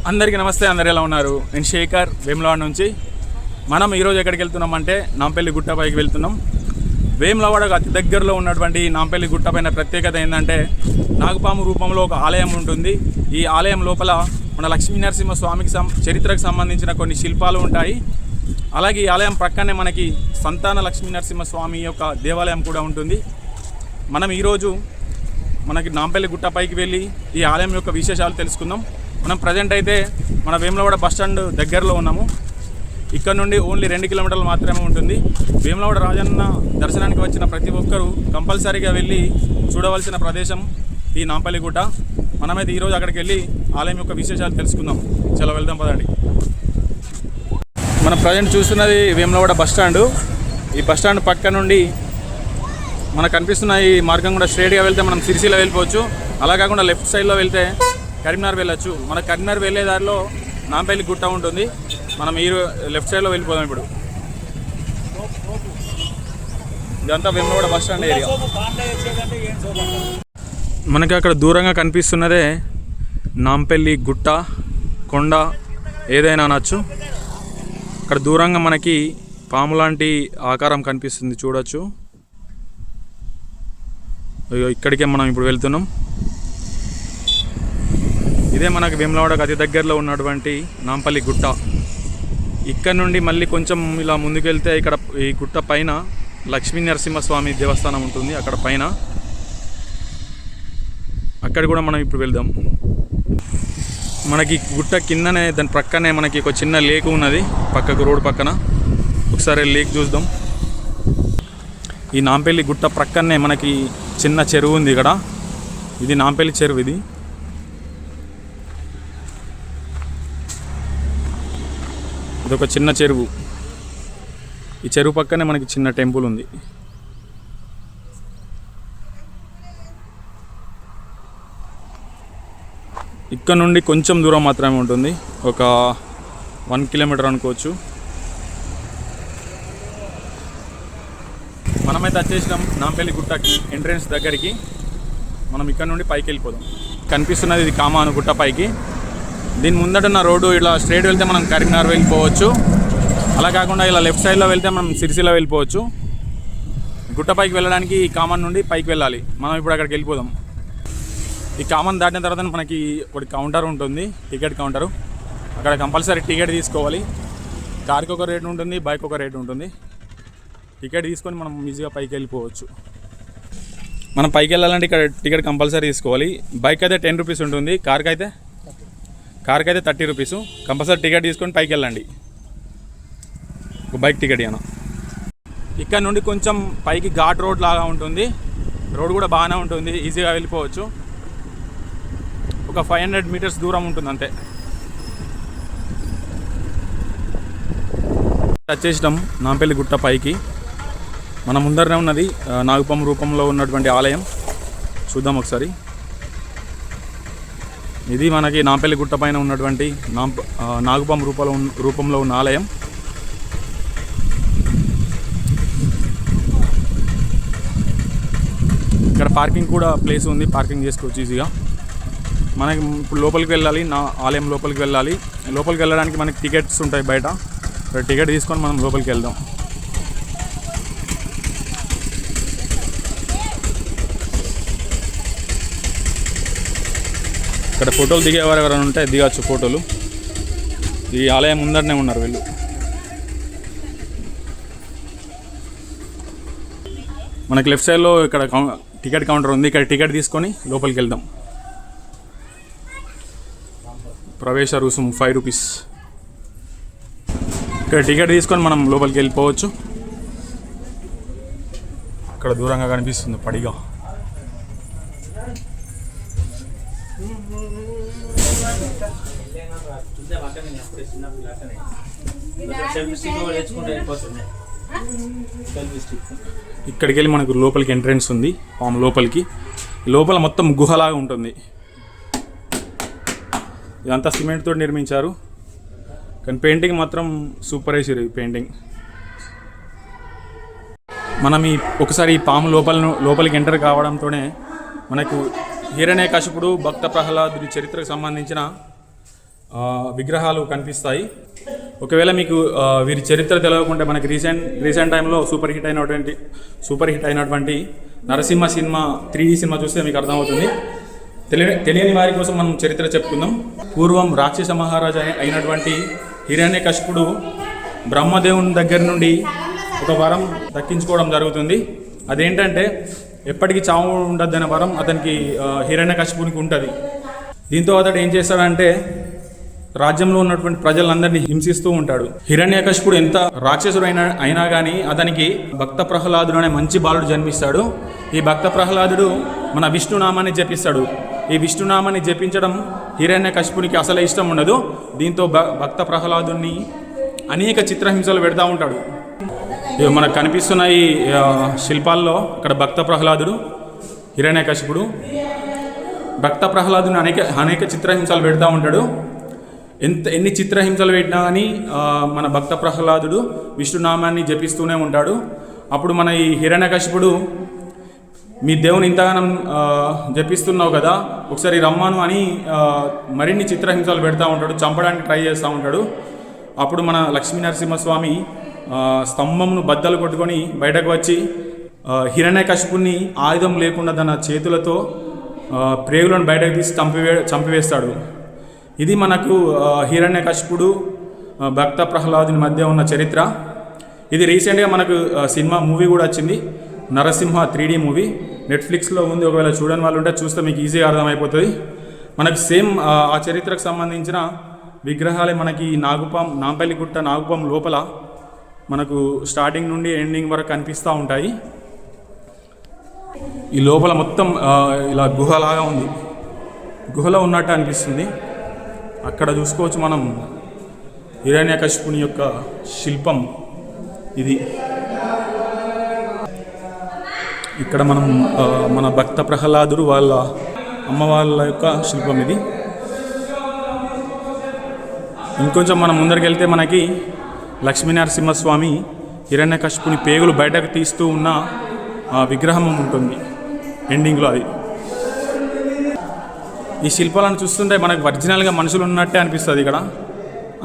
అందరికీ నమస్తే. అందరు ఎలా ఉన్నారు? నేను శేఖర్ వేములవాడ నుంచి. మనం ఈరోజు ఎక్కడికి వెళ్తున్నామంటే నాంపల్లి గుట్ట పైకి వెళ్తున్నాం. వేములవాడకు అతి దగ్గరలో ఉన్నటువంటి నాంపల్లి గుట్ట పైన ప్రత్యేకత ఏంటంటే నాగుపాము రూపంలో ఒక ఆలయం ఉంటుంది. ఈ ఆలయం లోపల మన లక్ష్మీనరసింహ స్వామికి చరిత్రకు సంబంధించిన కొన్ని శిల్పాలు ఉంటాయి. అలాగే ఈ ఆలయం ప్రక్కనే మనకి సంతాన లక్ష్మీనరసింహ స్వామి యొక్క దేవాలయం కూడా ఉంటుంది. మనం ఈరోజు మనకి నాంపల్లి గుట్ట పైకి వెళ్ళి ఈ ఆలయం యొక్క విశేషాలు తెలుసుకుందాం. మనం ప్రజెంట్ అయితే మన వేములవాడ బస్టాండ్ దగ్గరలో ఉన్నాము. ఇక్కడ నుండి ఓన్లీ 2 కిలోమీటర్లు మాత్రమే ఉంటుంది. వేములవాడ రాజన్న దర్శనానికి వచ్చిన ప్రతి ఒక్కరూ కంపల్సరీగా వెళ్ళి చూడవలసిన ప్రదేశం ఈ నాంపల్లి గుట్ట. మనమైతే ఈరోజు అక్కడికి వెళ్ళి ఆలయం యొక్క విశేషాలు తెలుసుకుందాం. చలో వెళ్దాం పదండి. మనం ప్రజెంట్ చూస్తున్నది వేములవాడ బస్టాండు. ఈ బస్టాండ్ పక్క నుండి మనకు కనిపిస్తున్న ఈ మార్గం కూడా స్ట్రైట్గా వెళ్తే మనం సిరిసిల్ల వెళ్ళిపోవచ్చు. అలా కాకుండా లెఫ్ట్ సైడ్లో వెళ్తే కరీంనగర్ వెళ్ళొచ్చు. మన కరీంనగర్ వెళ్ళే దారిలో నాంపల్లి గుట్ట ఉంటుంది. మనం ఈ లెఫ్ట్ సైడ్లో వెళ్ళిపోదాం. ఇప్పుడు ఇదంతా వేములవాడ బస్ స్టాండ్ ఏరియా. మనకి అక్కడ దూరంగా కనిపిస్తున్నదే నాంపల్లి గుట్ట, కొండ ఏదైనా అనొచ్చు. అక్కడ దూరంగా మనకి పాము లాంటి ఆకారం కనిపిస్తుంది, చూడొచ్చు. ఇక్కడికే మనం ఇప్పుడు వెళ్తున్నాం. ఇదే మనకు వేములవాడకు అతి దగ్గరలో ఉన్నటువంటి నాంపల్లి గుట్ట. ఇక్కడ నుండి మళ్ళీ కొంచెం ఇలా ముందుకెళ్తే ఇక్కడ ఈ గుట్ట పైన లక్ష్మీనరసింహస్వామి దేవస్థానం ఉంటుంది. అక్కడ పైన అక్కడ కూడా మనం ఇప్పుడు వెళ్దాం. మనకి గుట్ట కిందనే దాని ప్రక్కనే మనకి ఒక చిన్న లేక్ ఉన్నది, పక్కకు రోడ్డు పక్కన. ఒకసారి లేక్ చూద్దాం. ఈ నాంపల్లి గుట్ట ప్రక్కనే మనకి చిన్న చెరువు ఉంది. ఇక్కడ ఇది నాంపల్లి చెరువు. ఇదొక చిన్న చెరువు. ఈ చెరువు పక్కనే మనకి చిన్న టెంపుల్ ఉంది. ఇక్కడ నుండి కొంచెం దూరం మాత్రమే ఉంటుంది, ఒక 1 కిలోమీటర్ అనుకోవచ్చు. మనమైతే వచ్చేసినాం నాంపల్లి గుట్టకి ఎంట్రన్స్ దగ్గరికి. మనం ఇక్కడ నుండి పైకి వెళ్ళిపోదాం. కనిపిస్తున్నది ఇది కామాను గుట్ట పైకి. దీని ముందటున్న రోడ్డు ఇలా స్ట్రైట్ వెళ్తే మనం కరీంనగర్ వెళ్ళిపోవచ్చు. అలా కాకుండా ఇలా లెఫ్ట్ సైడ్లో వెళ్తే మనం సిరిసిల్ల వెళ్ళిపోవచ్చు. గుట్ట పైకి వెళ్ళడానికి ఈ కామన్ నుండి పైకి వెళ్ళాలి. మనం ఇప్పుడు అక్కడికి వెళ్ళిపోదాం. ఈ కామన్ దాటిన తర్వాత మనకి ఒకటి కౌంటర్ ఉంటుంది, టికెట్ కౌంటరు. అక్కడ కంపల్సరీ టికెట్ తీసుకోవాలి. కార్కి ఒక రేటు ఉంటుంది, బైక్ ఒక రేటు ఉంటుంది. టికెట్ తీసుకొని మనం ఈజీగా పైకి వెళ్ళిపోవచ్చు. మనం పైకి వెళ్ళాలంటే ఇక్కడ టికెట్ కంపల్సరీ తీసుకోవాలి. బైక్ అయితే 10 రూపీస్ ఉంటుంది, కార్కి అయితే 30 రూపీసు. కంపల్సరీ టికెట్ తీసుకొని పైకి వెళ్ళండి. ఒక బైక్ టికెట్ ఇవ్వను. ఇక్కడ నుండి కొంచెం పైకి ఘాట్ రోడ్ లాగా ఉంటుంది. రోడ్ కూడా బాగానే ఉంటుంది, ఈజీగా వెళ్ళిపోవచ్చు. ఒక 500 మీటర్స్ దూరం ఉంటుంది అంతే. వచ్చేసినాం నాంపల్లి గుట్ట పైకి. మన ముందరనే ఉన్నది నాగుపాము రూపంలో ఉన్నటువంటి ఆలయం. చూద్దాం ఒకసారి. ఇది మనకి నాంపల్లి గుట్ట పైన ఉన్నటువంటి నాగుపాము రూపంలో ఉన్న ఆలయం. ఇక్కడ పార్కింగ్ కూడా ప్లేస్ ఉంది, పార్కింగ్ చేసుకోవచ్చు ఈజీగా. మనకి ఇప్పుడు లోపలికి వెళ్ళాలి, ఆలయం లోపలికి వెళ్ళాలి. లోపలికి వెళ్ళడానికి మనకి టికెట్స్ ఉంటాయి బయట. టికెట్ తీసుకొని మనం లోపలికి వెళ్దాం. ఇక్కడ ఫోటోలు దిగేవారు ఎవరైనా ఉంటే దిగచ్చు ఫోటోలు. ఈ ఆలయం ముందరనే ఉన్నారు వీళ్ళు. మనకి లెఫ్ట్ సైడ్లో ఇక్కడ టికెట్ కౌంటర్ ఉంది. ఇక్కడ టికెట్ తీసుకొని లోపలికి వెళ్దాం. ప్రవేశ రుసుం 5 రూపీస్. ఇక్కడ టికెట్ తీసుకొని మనం లోపలికి వెళ్ళిపోవచ్చు. ఇక్కడ దూరంగా కనిపిస్తుంది పడిగా. ఇక్కడికి వెళ్ళి మనకు లోపలికి ఎంట్రన్స్ ఉంది, పాము లోపలికి. లోపల మొత్తం గుహలాగా ఉంటుంది. ఇదంతా సిమెంట్ తోటి నిర్మించారు, కానీ పెయింటింగ్ మాత్రం సూపర్ వేసారు. ఈ పెయింటింగ్ మనం ఒకసారి ఈ పాము లోపలికి ఎంటర్ కావడంతోనే మనకు హిరణ్యకశిపుడు భక్త ప్రహ్లాదుడి చరిత్రకు సంబంధించిన విగ్రహాలు కనిపిస్తాయి. ఒకవేళ మీకు వీరి చరిత్ర తెలియకుంటే మనకి రీసెంట్ టైంలో సూపర్ హిట్ అయినటువంటి నరసింహ సినిమా 3D సినిమా చూస్తే మీకు అర్థమవుతుంది. తెలియని వారి కోసం మనం చరిత్ర చెప్పుకుందాం. పూర్వం రాక్షస మహారాజా అయినటువంటి హిరణ్యకశిపుడు బ్రహ్మదేవుని దగ్గర నుండి ఒక వరం దక్కించుకోవడం జరుగుతుంది. అదేంటంటే ఎప్పటికీ చావు ఉండద్దనే వరం అతనికి హిరణ్యకశిపునికి ఉంటుంది. దీంతో అతడు ఏం చేస్తాడంటే రాజ్యంలో ఉన్నటువంటి ప్రజలందరినీ హింసిస్తూ ఉంటాడు. హిరణ్యకశిపుడు ఎంత రాక్షసుడు అయినా కానీ అతనికి భక్త ప్రహ్లాదుడు అనే మంచి బాలుడు జన్మిస్తాడు. ఈ భక్త ప్రహ్లాదుడు మన విష్ణునామాన్ని జపిస్తాడు. ఈ విష్ణునామాన్ని జపించడం హిరణ్యకశిపునికి అసలే ఇష్టం ఉండదు. దీంతో భక్త ప్రహ్లాదుని అనేక చిత్రహింసలు పెడతా ఉంటాడు. మనకు కనిపిస్తున్న ఈ శిల్పాల్లో ఇక్కడ భక్త ప్రహ్లాదుడు, హిరణ్యకశిపుడు భక్త ప్రహ్లాదుని అనేక చిత్రహింసలు పెడతా ఉంటాడు. ఎన్ని చిత్రహింసలు పెట్టినా కానీ మన భక్త ప్రహ్లాదుడు విష్ణునామాన్ని జపిస్తూనే ఉంటాడు. అప్పుడు మన ఈ హిరణ్యకశిపుడు, మీ దేవుని ఇంతగానం జపిస్తున్నావు కదా, ఒకసారి రమ్మను అని మరిన్ని చిత్రహింసలు పెడతా ఉంటాడు, చంపడానికి ట్రై చేస్తూ ఉంటాడు. అప్పుడు మన లక్ష్మీనరసింహస్వామి స్తంభంను బద్దలు కొట్టుకొని బయటకు వచ్చి హిరణ్యకశిపుని ఆయుధం లేకుండా తన చేతులతో ప్రేగులను బయటకు తీసి చంపివేస్తాడు. ఇది మనకు హిరణ్యకశిపుడు భక్త ప్రహ్లాదుని మధ్య ఉన్న చరిత్ర. ఇది రీసెంట్గా మనకు మూవీ కూడా వచ్చింది, నరసింహ 3D మూవీ నెట్ఫ్లిక్స్లో ఉంది. ఒకవేళ చూడని వాళ్ళు ఉంటే చూస్తే మీకు ఈజీగా అర్థమైపోతుంది. మనకు సేమ్ ఆ చరిత్రకు సంబంధించిన విగ్రహాలే మనకి నాంపల్లిగుట్ట నాగుపాం లోపల మనకు స్టార్టింగ్ నుండి ఎండింగ్ వరకు కనిపిస్తూ ఉంటాయి. ఈ లోపల మొత్తం ఇలా గుహలాగా ఉంది, గుహలో ఉన్నట్టు అనిపిస్తుంది. అక్కడ చూసుకోవచ్చు మనం హిరణ్యకశిపుని యొక్క శిల్పం ఇది. ఇక్కడ మనం మన భక్త ప్రహ్లాదుడు వాళ్ళ అమ్మ వాళ్ళ యొక్క శిల్పం ఇది. ఇంకొంచెం మనం ముందరికి వెళ్తే మనకి లక్ష్మీనరసింహస్వామి హిరణ్యకశిపుని పేగులు బయటకు తీస్తూ ఉన్న విగ్రహం ఉంటుంది ఎండింగ్లో. అది ఈ శిల్పాలను చూస్తుంటే మనకు ఒరిజినల్గా మనుషులు ఉన్నట్టే అనిపిస్తుంది. ఇక్కడ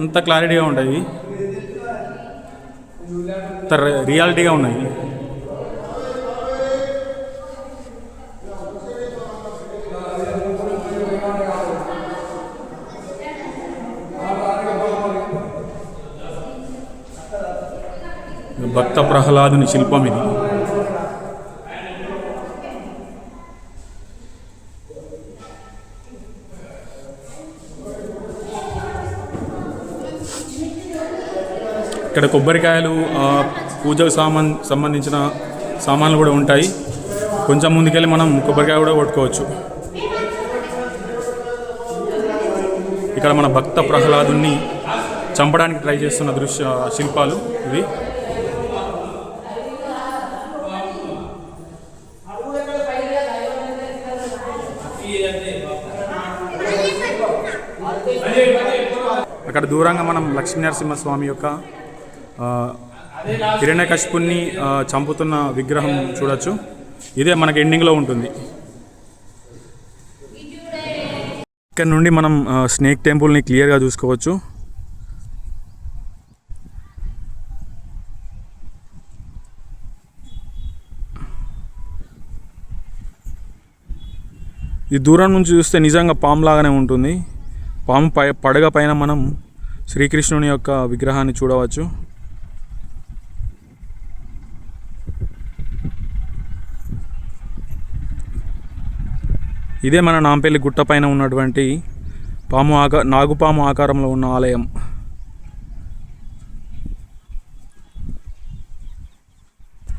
అంత క్లారిటీగా ఉంటాయి, అంత రియాలిటీగా ఉన్నాయి. భక్త ప్రహ్లాదుని శిల్పం ఇది. ఇక్కడ కొబ్బరికాయలు, పూజకు సంబంధించిన సామాన్లు కూడా ఉంటాయి. కొంచెం ముందుకెళ్ళి మనం కొబ్బరికాయ కూడా కొట్టుకోవచ్చు. ఇక్కడ మన భక్త ప్రహ్లాదుని చంపడానికి ట్రై చేస్తున్న శిల్పాలు ఇవి. అక్కడ దూరంగా మనం లక్ష్మీనరసింహస్వామి యొక్క హిరణ్యకశిపుని చంపుతున్న విగ్రహం చూడొచ్చు. ఇదే మనకి ఎండింగ్లో ఉంటుంది. ఇక్కడ నుండి మనం స్నేక్ టెంపుల్ని క్లియర్గా చూసుకోవచ్చు. ఈ దూరం నుంచి చూస్తే నిజంగా పాము లాగానే ఉంటుంది. పాము పడగ పైన మనం శ్రీకృష్ణుని యొక్క విగ్రహాన్ని చూడవచ్చు. ఇదే మన నాంపల్లి గుట్ట పైన ఉన్నటువంటి నాగుపాము ఆకారంలో ఉన్న ఆలయం.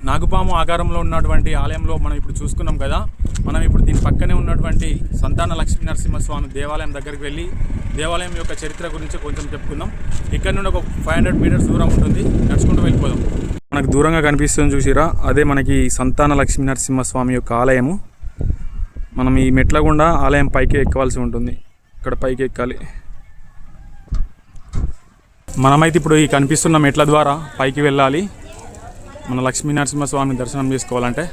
నాగుపాము ఆకారంలో ఉన్నటువంటి ఆలయంలో మనం ఇప్పుడు చూసుకున్నాం కదా. మనం ఇప్పుడు దీని పక్కనే ఉన్నటువంటి సంతాన లక్ష్మీనరసింహస్వామి దేవాలయం దగ్గరికి వెళ్ళి దేవాలయం యొక్క చరిత్ర గురించి కొంచెం చెప్పుకుందాం. ఇక్కడ నుండి ఒక 500 మీటర్స్ దూరం ఉంటుంది, నడుచుకుంటూ వెళ్ళిపోదాం. మనకు దూరంగా కనిపిస్తుంది చూసిరా, అదే మనకి సంతాన లక్ష్మీనరసింహస్వామి యొక్క ఆలయము. మనం ఈ మెట్ల గుండా ఆలయం పైకి ఎక్కవలసి ఉంటుంది. ఇక్కడ పైకి ఎక్కాలి. మనమైతే ఇప్పుడు ఈ కనిపిస్తున్న మెట్ల ద్వారా పైకి వెళ్ళాలి. మన లక్ష్మీనరసింహస్వామిని దర్శనం చేసుకోవాలంటే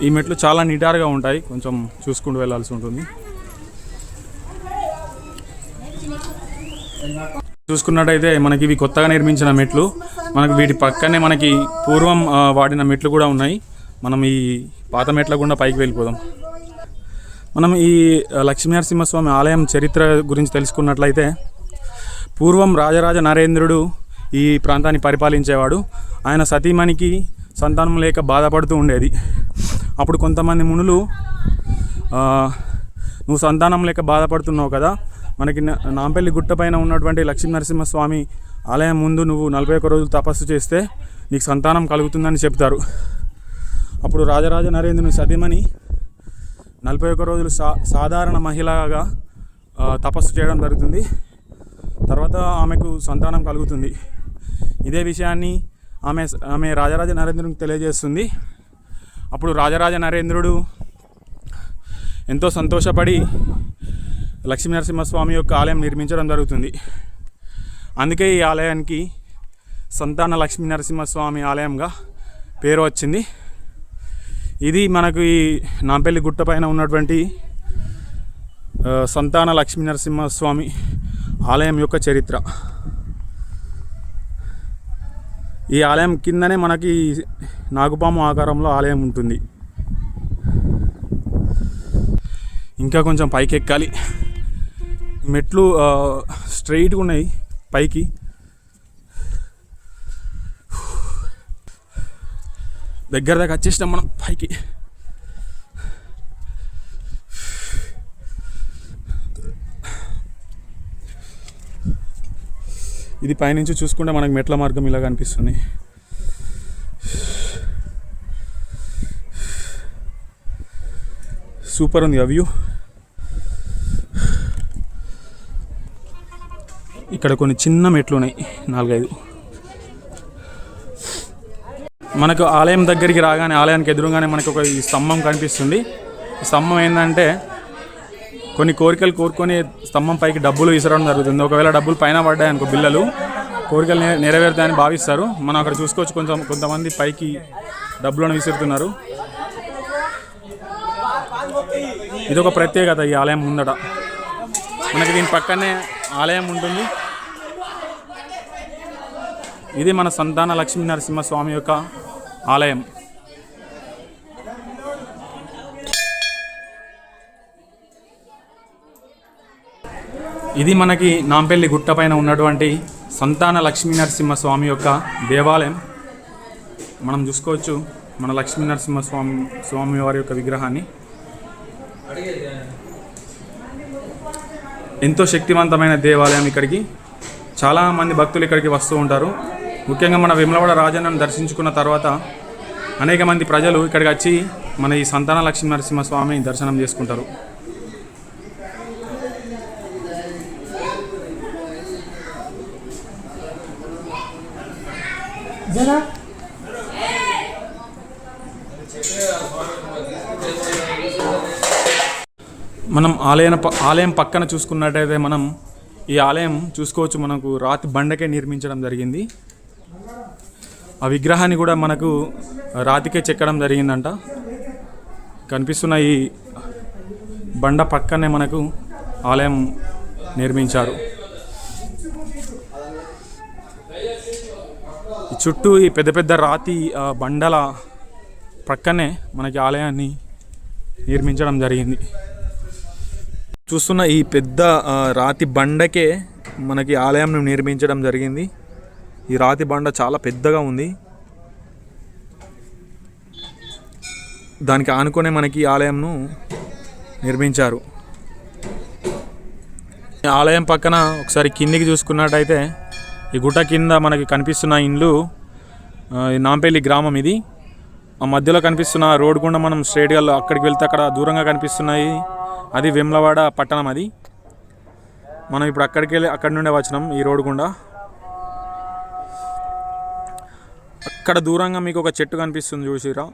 ఈ మెట్లు చాలా నిటారుగా ఉంటాయి, కొంచెం చూసుకుంటూ వెళ్ళాల్సి ఉంటుంది. చూసుకున్నట్టయితే మనకి ఇవి కొత్తగా నిర్మించిన మెట్లు. మనకి వీటి పక్కనే మనకి పూర్వం వాడిన మెట్లు కూడా ఉన్నాయి. మనం ఈ పాత మెట్ల గుండా పైకి వెళ్ళిపోదాం. మనం ఈ లక్ష్మీనరసింహస్వామి ఆలయం చరిత్ర గురించి తెలుసుకున్నట్లయితే, పూర్వం రాజరాజ నరేంద్రుడు ఈ ప్రాంతాన్ని పరిపాలించేవాడు. ఆయన సతీమణికి సంతానం లేక బాధపడుతూ ఉండేది. అప్పుడు కొంతమంది మునులు, నువ్వు సంతానం లేక బాధపడుతున్నావు కదా, మనకి నాంపల్లి గుట్ట పైన ఉన్నటువంటి లక్ష్మీనరసింహస్వామి ఆలయం ముందు నువ్వు 41 రోజులు తపస్సు చేస్తే నీకు సంతానం కలుగుతుందని చెప్తారు. అప్పుడు రాజరాజ నరేంద్రుని సతీమణి 41 రోజులు సాధారణ మహిళగా తపస్సు చేయడం జరుగుతుంది. తర్వాత ఆమెకు సంతానం కలుగుతుంది. ఇదే విషయాన్ని ఆమె రాజరాజ నరేంద్రునికి తెలియజేస్తుంది. అప్పుడు రాజరాజ నరేంద్రుడు ఎంతో సంతోషపడి లక్ష్మీనరసింహస్వామి యొక్క ఆలయం నిర్మించడం జరుగుతుంది. అందుకే ఈ ఆలయానికి సంతాన లక్ష్మీనరసింహస్వామి ఆలయంగా పేరు వచ్చింది. ఇది మనకు ఈ నాంపల్లి గుట్ట పైన ఉన్నటువంటి సంతాన లక్ష్మీనరసింహస్వామి ఆలయం యొక్క చరిత్ర. ఈ ఆలయం కిందనే మనకి నాగుపాము ఆకారంలో ఆలయం ఉంటుంది. ఇంకా కొంచెం పైకి ఎక్కాలి. మెట్లు స్ట్రైట్గా ఉన్నాయి పైకి. దగ్గర దాకా వచ్చేసినాం మనం పైకి. ఇది పైనుంచి చూసుకుంటే మనకు మెట్ల మార్గం ఇలా కనిపిస్తుంది. సూపర్ ఉంది ఆ వ్యూ. ఇక్కడ కొన్ని చిన్న మెట్లు ఉన్నాయి, 4-5. మనకు ఆలయం దగ్గరికి రాగానే, ఆలయానికి ఎదురుగానే మనకు ఒక ఈ స్తంభం కనిపిస్తుంది. ఈ స్తంభం ఏంటంటే, కొన్ని కోరికలు కోరుకొని స్తంభం పైకి డబ్బులు విసరడం జరుగుతుంది. ఒకవేళ డబ్బులు పైన పడ్డాయనుకో, బిళ్ళలు, కోరికలు నెరవేరుతాయని భావిస్తారు. మనం అక్కడ చూసుకోవచ్చు, కొంతమంది పైకి డబ్బులను విసురుతున్నారు. ఇదొక ప్రత్యేకత ఈ ఆలయం ముందట. మనకి దీని పక్కనే ఆలయం ఉంటుంది. ఇది మన సంతాన లక్ష్మీనరసింహస్వామి యొక్క ఆలయం. ఇది మనకి నాంపల్లి గుట్ట పైన ఉన్నటువంటి సంతాన లక్ష్మీనరసింహస్వామి యొక్క దేవాలయం. మనం చూసుకోవచ్చు మన లక్ష్మీనరసింహస్వామి వారి యొక్క విగ్రహాన్ని. ఎంతో శక్తివంతమైన దేవాలయం. ఇక్కడికి చాలామంది భక్తులు ఇక్కడికి వస్తూ ఉంటారు. ముఖ్యంగా మన వేములవాడ రాజన్నను దర్శించుకున్న తర్వాత అనేక మంది ప్రజలు ఇక్కడికి వచ్చి మన ఈ సంతాన లక్ష్మీనరసింహస్వామిని దర్శనం చేసుకుంటారు. మనం ఆలయం పక్కన చూసుకున్నట్టయితే మనం ఈ ఆలయం చూసుకోవచ్చు. మనకు రాతి బండకే నిర్మించడం జరిగింది. ఆ విగ్రహాన్ని కూడా మనకు రాతికే చెక్కడం జరిగిందంట. కనిపిస్తున్న ఈ బండ పక్కనే మనకు ఆలయం నిర్మించారు. చుట్టూ ఈ పెద్ద పెద్ద రాతి బండల పక్కనే మనకి ఆలయాన్ని నిర్మించడం జరిగింది. చూస్తున్న ఈ పెద్ద రాతి బండకే మనకి ఆలయం నిర్మించడం జరిగింది. ఈ రాతి బండ చాలా పెద్దగా ఉంది. దానికి ఆనుకునే మనకి ఆలయంను నిర్మించారు. ఆలయం పక్కన ఒకసారి కిందికి చూసుకున్నట్టయితే ఈ గుట్ట కింద మనకి కనిపిస్తున్న ఇండ్లు నాంపల్లి గ్రామం. ఇది ఆ మధ్యలో కనిపిస్తున్న రోడ్డు గుండా మనం స్ట్రైట్గా అక్కడికి వెళ్తే అక్కడ దూరంగా కనిపిస్తున్నాయి, అది వేములవాడ పట్టణం. అది మనం ఇప్పుడు అక్కడి నుండే వచ్చినాం ఈ రోడ్డు గుండా. అక్కడ దూరంగా మీకు ఒక చెట్టు కనిపిస్తుంది, చూసిరా?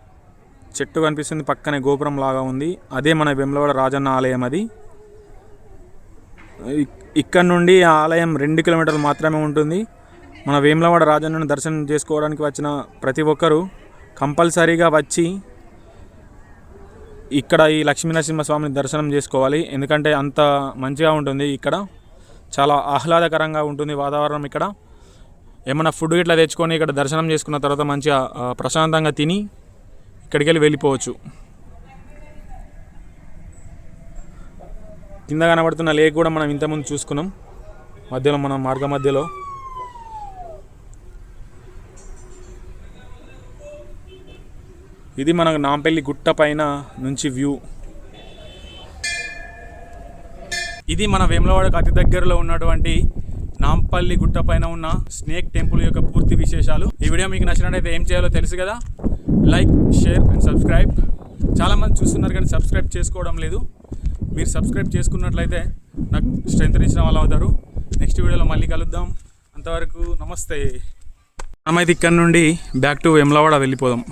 చెట్టు కనిపిస్తుంది, పక్కనే గోపురం లాగా ఉంది. అదే మన వేములవాడ రాజన్న ఆలయం. అది ఇక్కడ నుండి ఆలయం 2 కిలోమీటర్లు మాత్రమే ఉంటుంది. మన వేములవాడ రాజన్నను దర్శనం చేసుకోవడానికి వచ్చిన ప్రతి ఒక్కరూ కంపల్సరీగా వచ్చి ఇక్కడ ఈ లక్ష్మీనరసింహస్వామిని దర్శనం చేసుకోవాలి. ఎందుకంటే అంత మంచిగా ఉంటుంది ఇక్కడ. చాలా ఆహ్లాదకరంగా ఉంటుంది వాతావరణం ఇక్కడ. ఏమన్నా ఫుడ్ ఇట్లా తెచ్చుకొని ఇక్కడ దర్శనం చేసుకున్న తర్వాత మంచిగా ప్రశాంతంగా తిని ఇక్కడికి వెళ్ళిపోవచ్చు. కింద కనబడుతున్న లేక్ కూడా మనం ఇంతకుముందు చూసుకున్నాం. మధ్యలో మనం మార్గ మధ్యలో ఇది మనకు నాంపల్లి గుట్ట పైన నుంచి వ్యూ. ఇది మన వేములవాడకు అతి దగ్గరలో ఉన్నటువంటి నాంపల్లి గుట్ట పైన ఉన్న స్నేక్ టెంపుల్ యొక్క పూర్తి విశేషాలు. ఈ వీడియో మీకు నచ్చినట్టయితే ఏం చేయాలో తెలుసు కదా, లైక్, షేర్ అండ్ సబ్స్క్రైబ్. చాలామంది చూస్తున్నారు కానీ సబ్స్క్రైబ్ చేసుకోవడం లేదు. మీరు సబ్స్క్రైబ్ చేసుకున్నట్లయితే నాకు స్ట్రెంత్ ఇచ్చిన వాళ్ళు అవుతారు. నెక్స్ట్ వీడియోలో మళ్ళీ కలుద్దాం. అంతవరకు నమస్తే. మనమైతే ఇక్కడ నుండి బ్యాక్ టు వేములవాడ వెళ్ళిపోదాం.